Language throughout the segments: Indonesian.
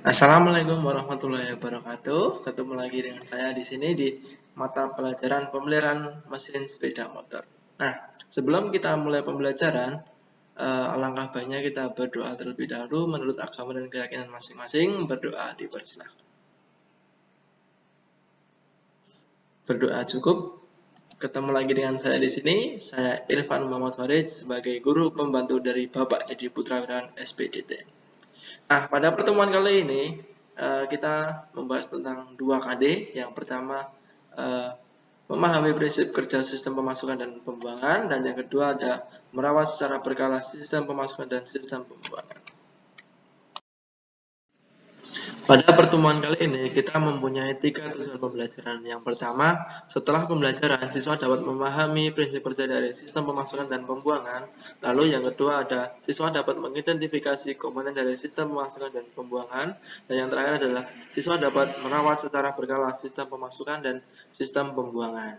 Assalamualaikum warahmatullahi wabarakatuh. Ketemu lagi dengan saya di sini di mata pelajaran pemeliharaan mesin sepeda motor. Nah, sebelum kita mulai pembelajaran, alangkah baiknya kita berdoa terlebih dahulu menurut agama dan keyakinan masing-masing. Berdoa dipersilakan. Berdoa cukup. Ketemu lagi dengan saya di sini. Saya Irfan Muhammad Farid sebagai guru pembantu dari Bapak Edi Putrawirawan SPDT. Nah, pada pertemuan kali ini kita membahas tentang 2KD. Yang pertama, memahami prinsip kerja sistem pemasukan dan pembuangan, dan yang kedua ada merawat secara berkala sistem pemasukan dan sistem pembuangan. Pada pertemuan kali ini kita mempunyai 3 tujuan pembelajaran. Yang pertama, setelah pembelajaran siswa dapat memahami prinsip kerja dari sistem pemasukan dan pembuangan. Lalu yang kedua ada siswa dapat mengidentifikasi komponen dari sistem pemasukan dan pembuangan. Dan yang terakhir adalah siswa dapat merawat secara berkala sistem pemasukan dan sistem pembuangan.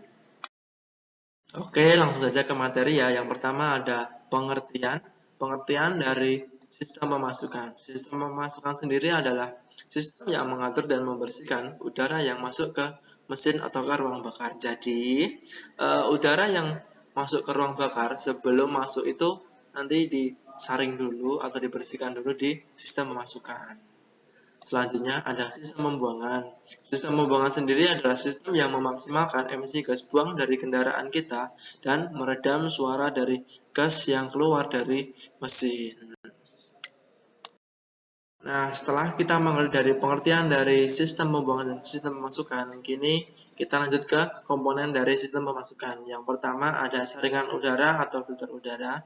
Oke, langsung saja ke materi ya. Yang pertama ada pengertian. Pengertian dari sistem pemasukan. Sistem pemasukan sendiri adalah sistem yang mengatur dan membersihkan udara yang masuk ke mesin atau ke ruang bakar. Jadi, udara yang masuk ke ruang bakar sebelum masuk itu nanti disaring dulu atau dibersihkan dulu di sistem pemasukan. Selanjutnya ada sistem pembuangan. Sistem pembuangan sendiri adalah sistem yang memaksimalkan emisi gas buang dari kendaraan kita dan meredam suara dari gas yang keluar dari mesin. Nah, setelah kita mengerti dari pengertian dari sistem pembuangan dan sistem pemasukan, kini kita lanjut ke komponen dari sistem pemasukan. Yang pertama ada saringan udara atau filter udara.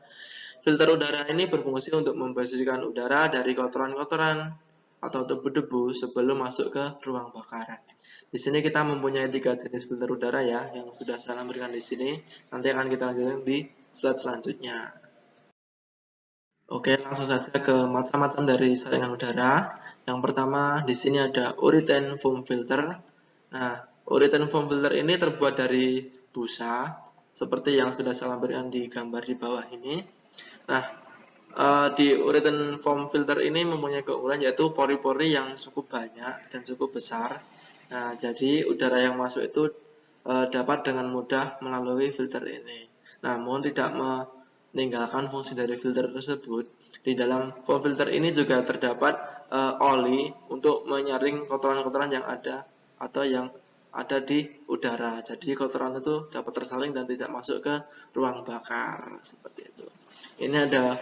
Filter udara ini berfungsi untuk membersihkan udara dari kotoran-kotoran atau debu-debu sebelum masuk ke ruang bakar. Di sini kita mempunyai 3 jenis filter udara ya, yang sudah saya berikan di sini. Nanti akan kita lanjutkan di slide selanjutnya. Oke, langsung saja ke macam-macam dari saringan udara. Yang pertama, di sini ada urethane foam filter. Nah, urethane foam filter ini terbuat dari busa, seperti yang sudah saya berikan di gambar di bawah ini. Nah, di urethane foam filter ini mempunyai keunggulan yaitu pori-pori yang cukup banyak dan cukup besar. Nah, jadi udara yang masuk itu dapat dengan mudah melalui filter ini. Namun tidak meninggalkan fungsi dari filter tersebut. Di dalam foam filter ini juga terdapat oli untuk menyaring kotoran-kotoran yang ada atau yang ada di udara. Jadi kotoran itu dapat tersaring dan tidak masuk ke ruang bakar seperti itu. Ini ada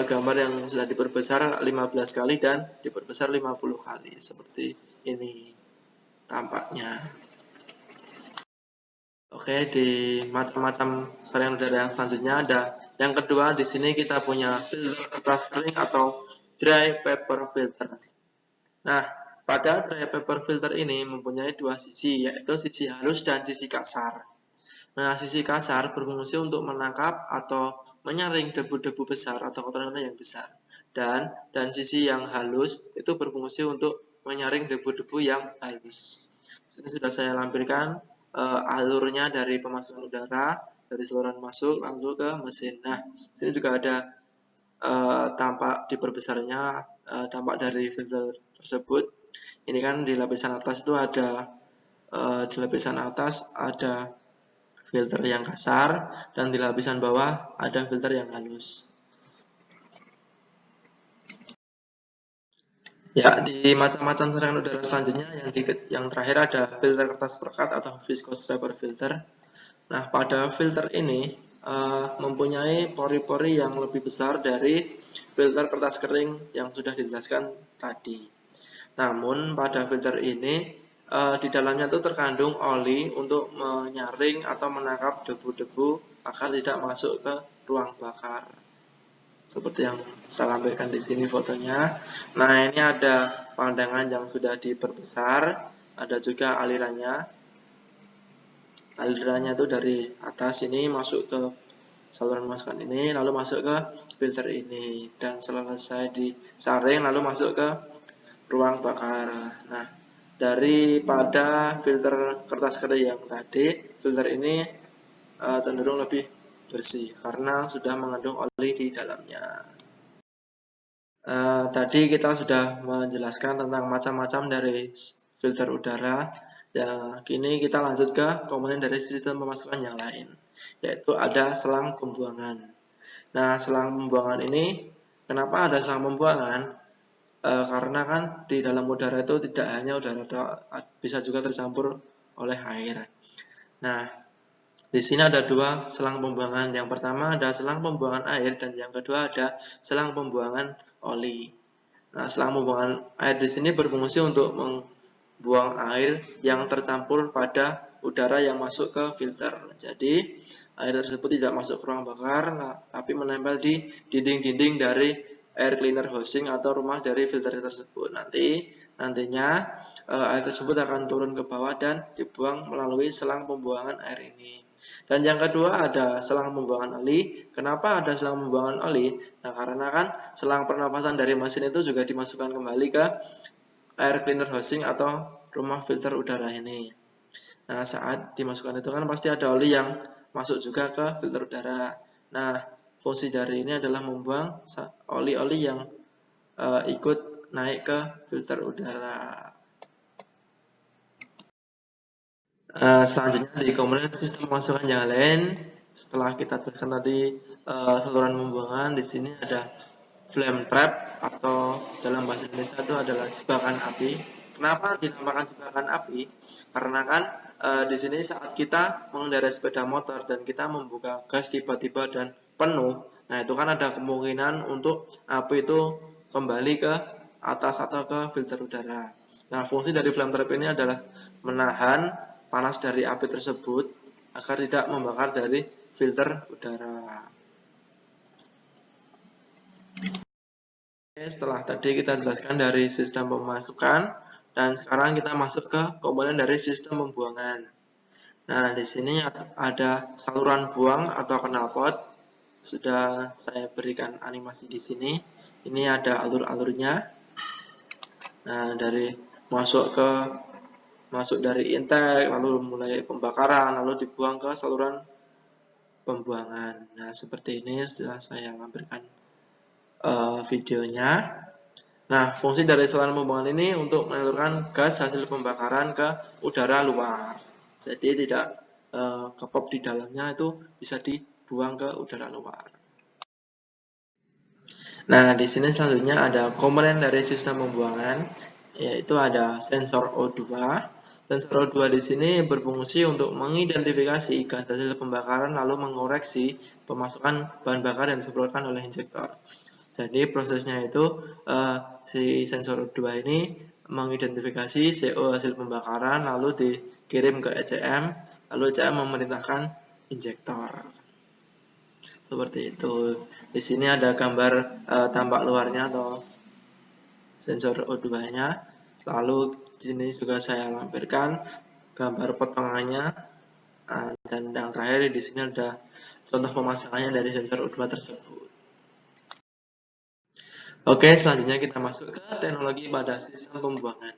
gambar yang sudah diperbesar 15 kali dan diperbesar 50 kali seperti ini tampaknya. Oke, di macam-macam saringan udara yang selanjutnya ada yang kedua. Di sini kita punya filter kertas kering atau dry paper filter. Nah, pada dry paper filter ini mempunyai 2 sisi, yaitu sisi halus dan sisi kasar. Nah, sisi kasar berfungsi untuk menangkap atau menyaring debu-debu besar atau kotoran yang besar. Dan sisi yang halus itu berfungsi untuk menyaring debu-debu yang halus. Ini sudah saya lampirkan alurnya dari pemasukan udara dari saluran masuk langsung ke mesin. Nah, sini juga ada tampak diperbesarnya dampak dari filter tersebut. Ini kan di lapisan atas itu ada di lapisan atas ada filter yang kasar dan di lapisan bawah ada filter yang halus. Ya, di macam-macam saringan udara selanjutnya yang terakhir ada filter kertas perekat atau viscose paper filter. Nah, pada filter ini mempunyai pori-pori yang lebih besar dari filter kertas kering yang sudah dijelaskan tadi. Namun pada filter ini di dalamnya itu terkandung oli untuk menyaring atau menangkap debu-debu agar tidak masuk ke ruang bakar. Seperti yang saya lampirkan di sini fotonya. Nah, ini ada pandangan yang sudah diperbesar, ada juga alirannya. Alirannya itu dari atas ini masuk ke saluran masukan ini, lalu masuk ke filter ini, dan selesai disaring lalu masuk ke ruang bakar. Nah, daripada filter kertas kering yang tadi, filter ini cenderung lebih bersih karena sudah mengandung oli di dalamnya. Tadi kita sudah menjelaskan tentang macam-macam dari filter udara. Ya, kini kita lanjut ke komponen dari sistem pemasukan yang lain, yaitu ada selang pembuangan. Nah, selang pembuangan ini, kenapa ada selang pembuangan? Karena kan di dalam udara itu tidak hanya udara, bisa juga tercampur oleh air. Nah, di sini ada dua selang pembuangan. Yang pertama ada selang pembuangan air dan yang kedua ada selang pembuangan oli. Nah, selang pembuangan air di sini berfungsi untuk membuang air yang tercampur pada udara yang masuk ke filter. Jadi, air tersebut tidak masuk ke ruang bakar, tapi menempel di dinding-dinding dari air cleaner housing atau rumah dari filter tersebut. Nantinya air tersebut akan turun ke bawah dan dibuang melalui selang pembuangan air ini. Dan yang kedua ada selang pembuangan oli. Kenapa ada selang pembuangan oli? Nah, karena kan selang pernapasan dari mesin itu juga dimasukkan kembali ke air cleaner housing atau rumah filter udara ini. Nah, saat dimasukkan itu kan pasti ada oli yang masuk juga ke filter udara. Nah, fungsi dari ini adalah membuang oli-oli yang ikut naik ke filter udara. Selanjutnya di komponen sistem pemasukan yang lain, setelah kita jelaskan tadi saluran pembuangan, di sini ada flame trap atau dalam bahasa Indonesia itu adalah jebakan api. Kenapa dinamakan jebakan api? Karena kan di sini saat kita mengendarai sepeda motor dan kita membuka gas tiba-tiba dan penuh, nah itu kan ada kemungkinan untuk api itu kembali ke atas atau ke filter udara. Nah, fungsi dari flame trap ini adalah menahan panas dari api tersebut agar tidak membakar dari filter udara. Setelah tadi kita jelaskan dari sistem pemasukan, dan sekarang kita masuk ke komponen dari sistem pembuangan. Nah, di sini ada saluran buang atau knalpot. Sudah saya berikan animasi di sini. Ini ada alur-alurnya. Nah, dari masuk dari intake, lalu mulai pembakaran, lalu dibuang ke saluran pembuangan. Nah, seperti ini sudah saya lampirkan videonya. Nah, fungsi dari saluran pembuangan ini untuk menyalurkan gas hasil pembakaran ke udara luar. Jadi tidak kepop di dalamnya, itu bisa dibuang ke udara luar. Nah, di sini selanjutnya ada komponen dari sistem pembuangan, yaitu ada sensor O2. Sensor O2 di sini berfungsi untuk mengidentifikasi gas hasil pembakaran lalu mengoreksi pemasukan bahan bakar yang disemprotkan oleh injektor. Jadi prosesnya itu si sensor O2 ini mengidentifikasi CO hasil pembakaran lalu dikirim ke ECM, lalu ECM memerintahkan injektor. Seperti itu. Di sini ada gambar tampak luarnya atau sensor O2-nya. Lalu di sini juga saya lampirkan gambar potongannya. Dan yang terakhir di sini ada contoh pemasangannya dari sensor O2 tersebut. Oke, selanjutnya kita masuk ke teknologi pada sistem pembuangan,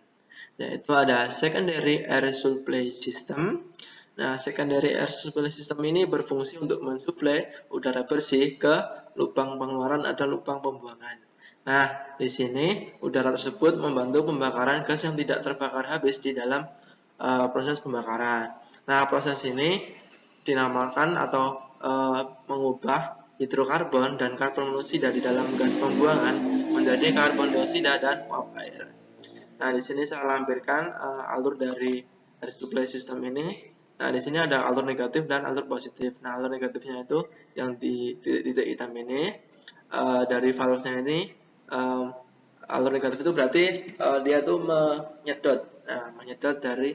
yaitu ada secondary air supply system. Nah, secondary air supply system ini berfungsi untuk mensuplai udara bersih ke lubang pengeluaran atau lubang pembuangan. Nah, di sini udara tersebut membantu pembakaran gas yang tidak terbakar habis di dalam proses pembakaran. Nah, proses ini dinamakan atau mengubah hidrokarbon dan karbon monoksida di dalam gas pembuangan menjadi karbon dioksida dan uap air. Nah, di sini saya lampirkan alur dari air supply system ini. Nah, di sini ada alur negatif dan alur positif. Nah, alur negatifnya itu yang di titik hitam ini. Dari valve-nya ini, alur negatif itu berarti dia tuh menyedot. Nah, menyedot dari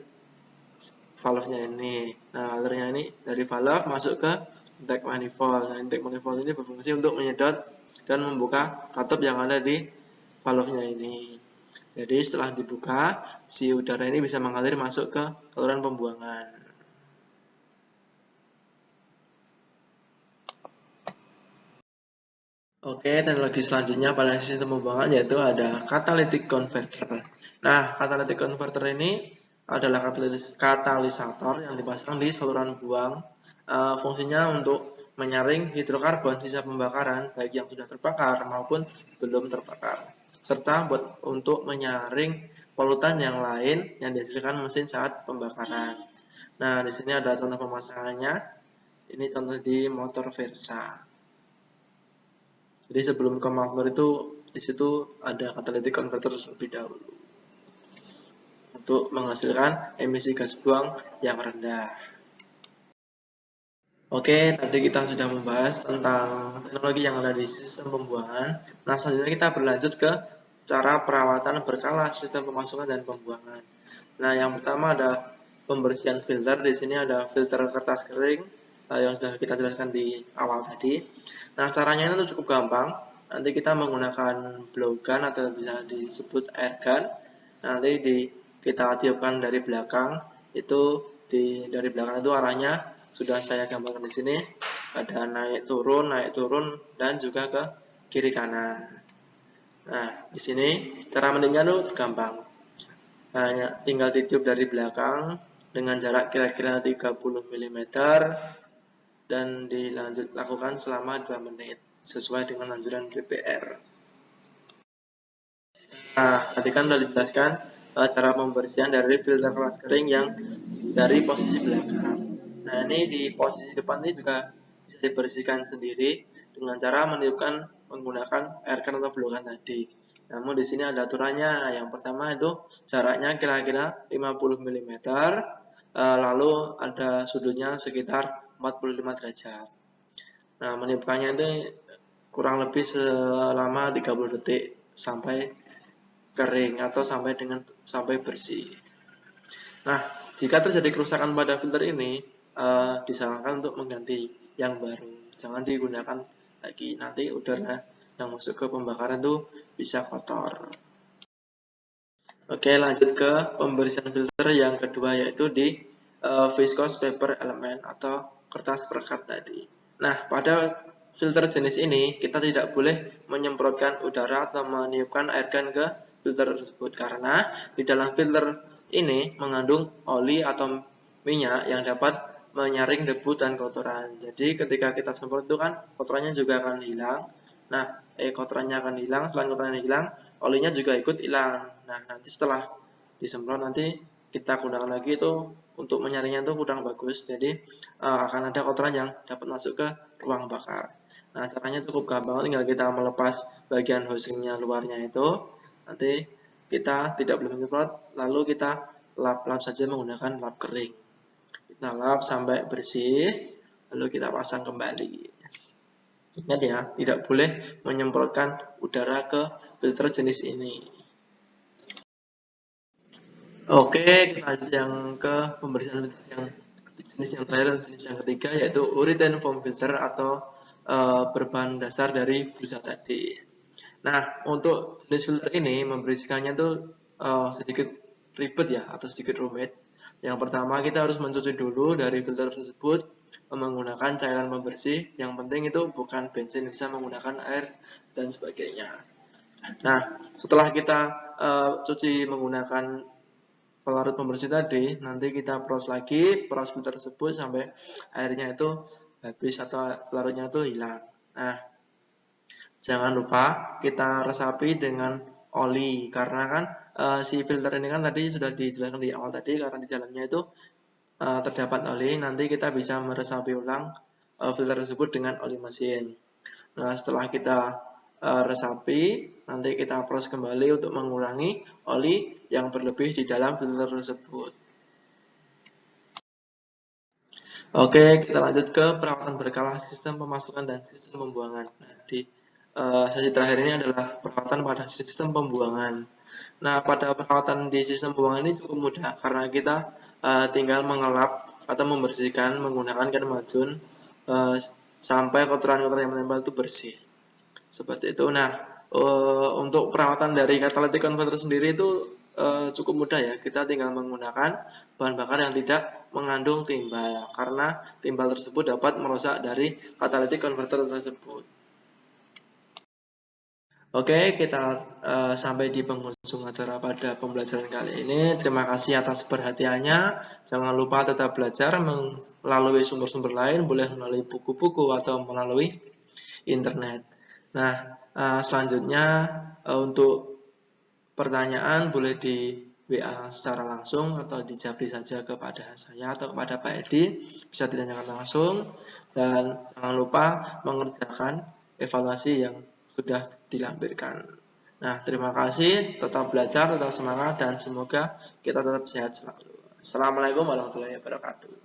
valve-nya ini. Nah, alurnya ini dari valve masuk ke intake manifold. Nah, intake manifold ini berfungsi untuk menyedot dan membuka katup yang ada di valve-nya ini. Jadi setelah dibuka, si udara ini bisa mengalir masuk ke saluran pembuangan. Oke, teknologi selanjutnya pada sistem pembuangan yaitu ada catalytic converter. Nah, catalytic converter ini adalah katalisator yang dipasang di saluran buang. Fungsinya untuk menyaring hidrokarbon sisa pembakaran baik yang sudah terbakar maupun belum terbakar, serta untuk menyaring polutan yang lain yang dihasilkan mesin saat pembakaran. Nah, di sini ada contoh pemasangannya. Ini contoh di motor Versa. Jadi sebelum ke muffler itu di situ ada catalytic converter lebih dahulu untuk menghasilkan emisi gas buang yang rendah. Oke, tadi kita sudah membahas tentang teknologi yang ada di sistem pembuangan. Nah, selanjutnya kita berlanjut ke cara perawatan berkala sistem pemasukan dan pembuangan. Nah, yang pertama ada pembersihan filter. Di sini ada filter kertas kering yang sudah kita jelaskan di awal tadi. Nah, caranya itu cukup gampang. Nanti kita menggunakan blow gun atau bisa disebut air gun. Nanti kita tiupkan dari belakang. Dari belakang itu arahnya sudah saya gambarkan di sini. Ada naik turun, dan juga ke kiri kanan. Nah, di sini cara mendingnya itu gampang. Hanya tinggal ditiup dari belakang dengan jarak kira-kira 30 mm dan lakukan selama 2 menit sesuai dengan anjuran BPR. Nah, tadi kan sudah dijelaskan cara pembersihan dari filter keras kering yang dari posisi belakang. Nah, ini di posisi depan ini juga bisa dibersihkan sendiri dengan cara meniupkan menggunakan air gun atau blow gun tadi. Namun di sini ada aturannya. Yang pertama itu jaraknya kira-kira 50 mm, lalu ada sudutnya sekitar 45 derajat. Nah, meniupkannya itu kurang lebih selama 30 detik sampai kering atau sampai bersih. Nah, jika terjadi kerusakan pada filter ini, disarankan untuk mengganti yang baru. Jangan digunakan lagi, nanti udara yang masuk ke pembakaran itu bisa kotor. Oke, lanjut ke pembersihan filter yang kedua, yaitu di viscose paper element atau kertas perekat tadi. Nah, pada filter jenis ini kita tidak boleh menyemprotkan udara atau meniupkan air gun ke filter tersebut karena di dalam filter ini mengandung oli atau minyak yang dapat menyaring debu dan kotoran. Jadi ketika kita semprot itu kan kotorannya juga akan hilang. Nah, kotorannya akan hilang, selain kotorannya hilang, olinya juga ikut hilang. Nah, nanti setelah disemprot nanti kita gunakan lagi itu untuk menyaringnya itu kurang bagus. Jadi akan ada kotoran yang dapat masuk ke ruang bakar. Nah, caranya cukup gampang, tinggal kita melepas bagian housingnya luarnya itu. Nanti kita tidak boleh menyemprot, lalu kita lap-lap saja menggunakan lap kering. Kita lap sampai bersih, lalu kita pasang kembali. Ingat ya, tidak boleh menyemprotkan udara ke filter jenis ini. Oke, kita lanjut yang ke pembersihan filter yang jenis yang terakhir, jenis yang ketiga, yaitu urethane foam filter atau berbahan dasar dari busa tadi. Nah, untuk jenis filter ini membersihkannya tuh sedikit ribet ya, atau sedikit rumit. Yang pertama, kita harus mencuci dulu dari filter tersebut menggunakan cairan pembersih. Yang penting itu bukan bensin, bisa menggunakan air dan sebagainya. Nah, setelah kita cuci menggunakan pelarut pembersih tadi, nanti kita peras filter tersebut sampai airnya itu habis atau pelarutnya itu hilang. Nah, jangan lupa kita resapi dengan oli karena kan si filter ini kan tadi sudah dijelaskan di awal tadi, karena di dalamnya itu terdapat oli. Nanti kita bisa meresapi ulang filter tersebut dengan oli mesin. Nah, setelah kita resapi, nanti kita proses kembali untuk mengurangi oli yang berlebih di dalam filter tersebut. Oke, kita lanjut ke perawatan berkala sistem pemasukan dan sistem pembuangan. Nah, di sesi terakhir ini adalah perawatan pada sistem pembuangan. Nah, pada perawatan di sistem pembuangan ini cukup mudah karena kita tinggal mengelap atau membersihkan menggunakan kain majun sampai kotoran-kotoran yang menempel itu bersih. Seperti itu. Nah, untuk perawatan dari catalytic converter sendiri itu cukup mudah ya. Kita tinggal menggunakan bahan bakar yang tidak mengandung timbal karena timbal tersebut dapat merusak dari catalytic converter tersebut. Oke, kita sampai di penghujung acara pada pembelajaran kali ini. Terima kasih atas perhatiannya. Jangan lupa tetap belajar melalui sumber-sumber lain, boleh melalui buku-buku atau melalui internet. Nah, selanjutnya untuk pertanyaan boleh di WA secara langsung atau di japri saja kepada saya atau kepada Pak Edi, bisa ditanyakan langsung. Dan jangan lupa mengerjakan evaluasi yang sudah dilampirkan. Nah, terima kasih, tetap belajar, tetap semangat, dan semoga kita tetap sehat selalu. Assalamualaikum warahmatullahi wabarakatuh.